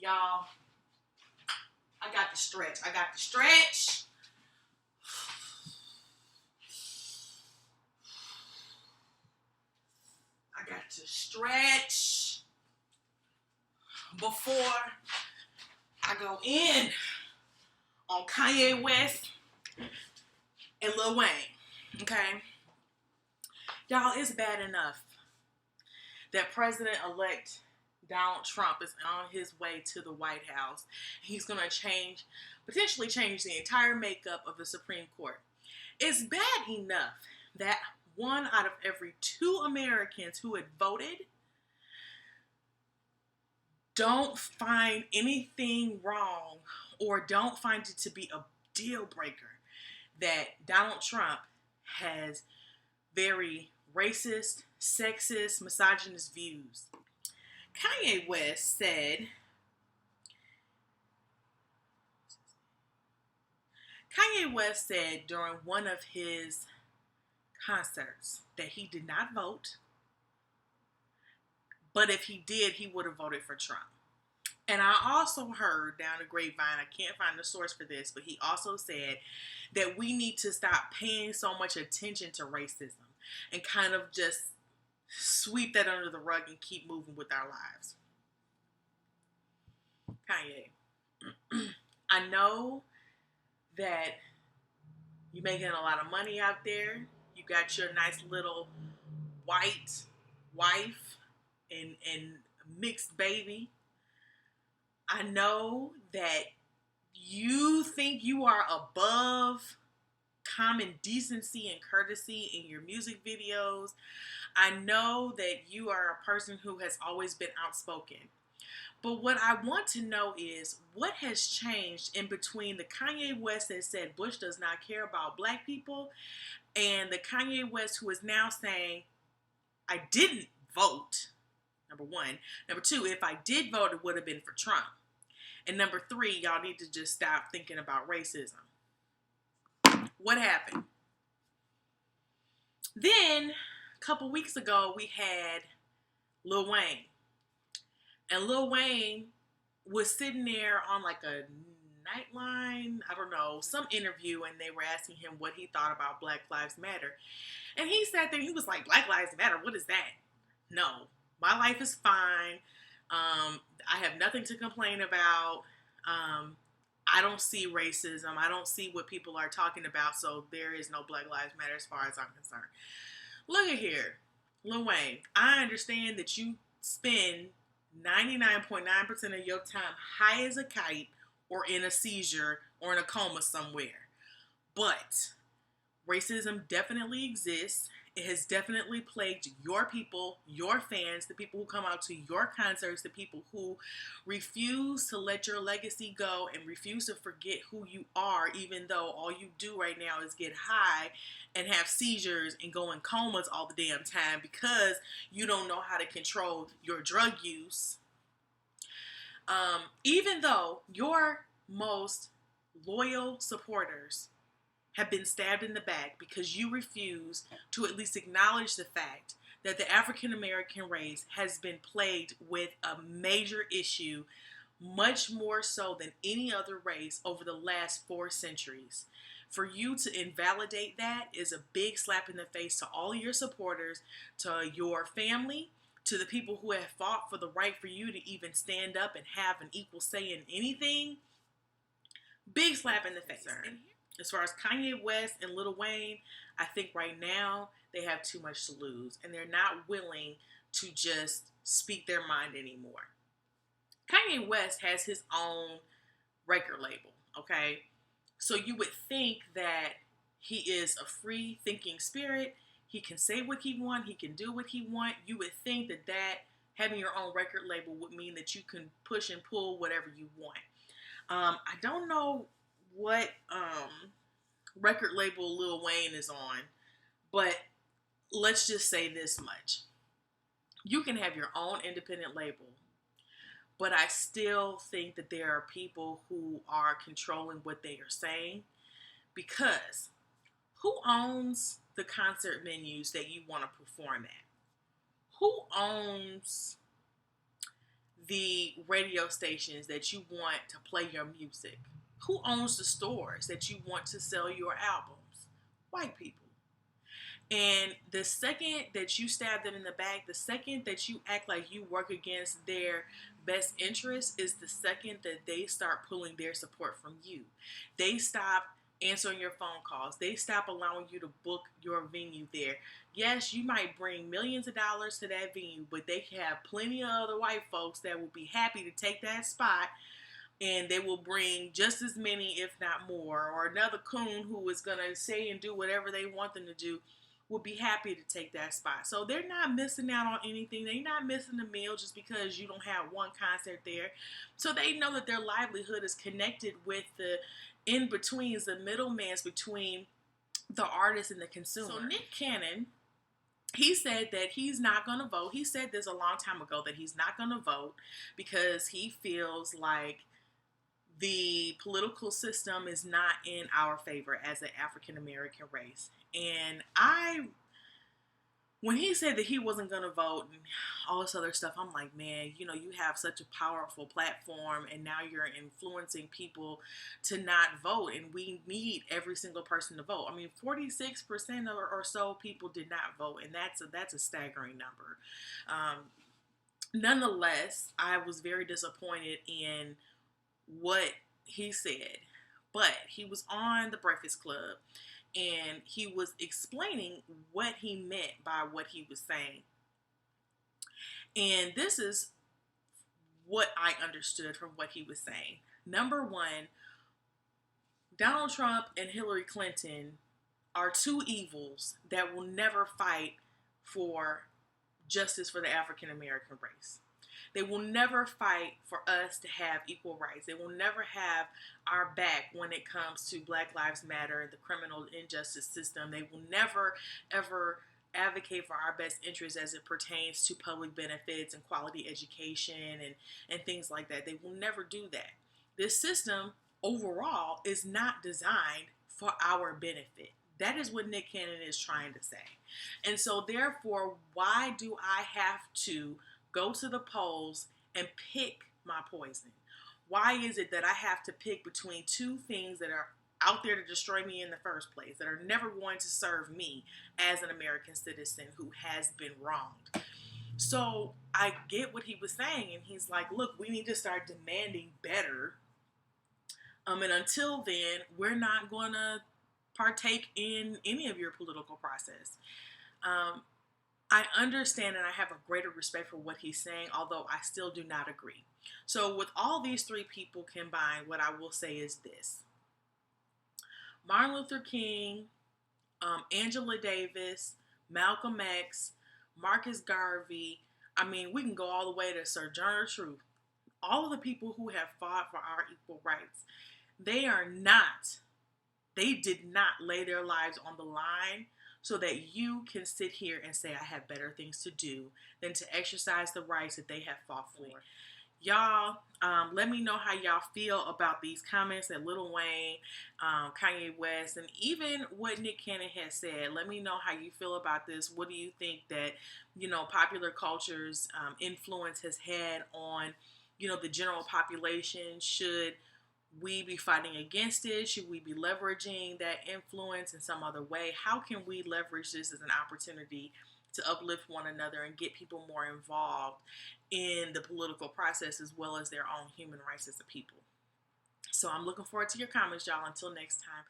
Y'all, I got to stretch. I got to stretch. I got to stretch before I go in on Kanye West and Lil Wayne. Okay? Y'all, it's bad enough that President-elect Donald Trump is on his way to the White House. He's going to potentially change the entire makeup of the Supreme Court. It's bad enough that 1 out of every 2 Americans who had voted don't find anything wrong or don't find it to be a deal breaker that Donald Trump has very racist, sexist, misogynist views. Kanye West said, during one of his concerts that he did not vote, but if he did, he would have voted for Trump. And I also heard down the grapevine, I can't find the source for this, but he also said that we need to stop paying so much attention to racism and kind of just sweep that under the rug and keep moving with our lives. Kanye, I know that you're making a lot of money out there. You got your nice little white wife and mixed baby. I know that you think you are above common decency and courtesy in your music videos. I know that you are a person who has always been outspoken. But what I want to know is what has changed in between the Kanye West that said Bush does not care about black people and the Kanye West who is now saying, I didn't vote, number 1. Number 2, if I did vote, it would have been for Trump. And number 3, y'all need to just stop thinking about racism. What happened? Then, a couple weeks ago, we had Lil Wayne. And Lil Wayne was sitting there on like a Nightline, I don't know, some interview, and they were asking him what he thought about Black Lives Matter. And he sat there and he was like, Black Lives Matter, what is that? No, my life is fine. I have nothing to complain about. I don't see racism. I don't see what people are talking about. So there is no Black Lives Matter as far as I'm concerned. Look at here, Lil Wayne. I understand that you spend 99.9% of your time high as a kite or in a seizure or in a coma somewhere. But racism definitely exists. It has definitely plagued your people, your fans, the people who come out to your concerts, the people who refuse to let your legacy go and refuse to forget who you are, even though all you do right now is get high and have seizures and go in comas all the damn time because you don't know how to control your drug use. Even though your most loyal supporters have been stabbed in the back because you refuse to at least acknowledge the fact that the African American race has been plagued with a major issue, much more so than any other race over the last 4 centuries. For you to invalidate that is a big slap in the face to all your supporters, to your family, to the people who have fought for the right for you to even stand up and have an equal say in anything. Big slap in the face. As far as Kanye West and Lil Wayne, I think right now they have too much to lose and they're not willing to just speak their mind anymore. Kanye West has his own record label, okay? So you would think that he is a free thinking spirit. He can say what he wants. He can do what he wants. You would think that having your own record label would mean that you can push and pull whatever you want. I don't know what record label Lil Wayne is on, but let's just say this much. You can have your own independent label, but I still think that there are people who are controlling what they are saying, because who owns the concert venues that you want to perform at? Who owns the radio stations that you want to play your music? Who owns the stores that you want to sell your albums? White people. And the second that you stab them in the back, the second that you act like you work against their best interest is the second that they start pulling their support from you. They stop answering your phone calls. They stop allowing you to book your venue there. Yes, you might bring millions of dollars to that venue, but they have plenty of other white folks that will be happy to take that spot, and they will bring just as many, if not more, or another coon who is going to say and do whatever they want them to do will be happy to take that spot. So they're not missing out on anything. They're not missing a meal just because you don't have one concert there. So they know that their livelihood is connected with the in-betweens, the middlemans between the artist and the consumer. So Nick Cannon, he said that he's not going to vote. He said this a long time ago that he's not going to vote because he feels like the political system is not in our favor as an African American race. And when he said that he wasn't going to vote and all this other stuff, I'm like, man, you have such a powerful platform and now you're influencing people to not vote, and we need every single person to vote. I mean, 46% or so people did not vote, and that's a staggering number. Nonetheless, I was very disappointed in what he said, but he was on the Breakfast Club and he was explaining what he meant by what he was saying. And this is what I understood from what he was saying. Number one, Donald Trump and Hillary Clinton are two evils that will never fight for justice for the African American race. They will never fight for us to have equal rights. They will never have our back when it comes to Black Lives Matter, the criminal injustice system. They will never, ever advocate for our best interests as it pertains to public benefits and quality education and things like that. They will never do that. This system overall is not designed for our benefit. That is what Nick Cannon is trying to say. And so therefore, why do I have to go to the polls and pick my poison? Why is it that I have to pick between two things that are out there to destroy me in the first place, that are never going to serve me as an American citizen who has been wronged? So I get what he was saying, and he's like, look, we need to start demanding better. And until then, we're not going to partake in any of your political process. I understand and I have a greater respect for what he's saying, although I still do not agree. So with all these three people combined, what I will say is this. Martin Luther King, Angela Davis, Malcolm X, Marcus Garvey, I mean, we can go all the way to Sojourner Truth. All of the people who have fought for our equal rights, they did not lay their lives on the line so that you can sit here and say, I have better things to do than to exercise the rights that they have fought for. Y'all, let me know how y'all feel about these comments that Lil Wayne, Kanye West, and even what Nick Cannon has said. Let me know how you feel about this. What do you think that, popular culture's influence has had on, the general population? Should we be fighting against it? Should we be leveraging that influence in some other way? How can we leverage this as an opportunity to uplift one another and get people more involved in the political process as well as their own human rights as a people? So I'm looking forward to your comments, y'all. Until next time.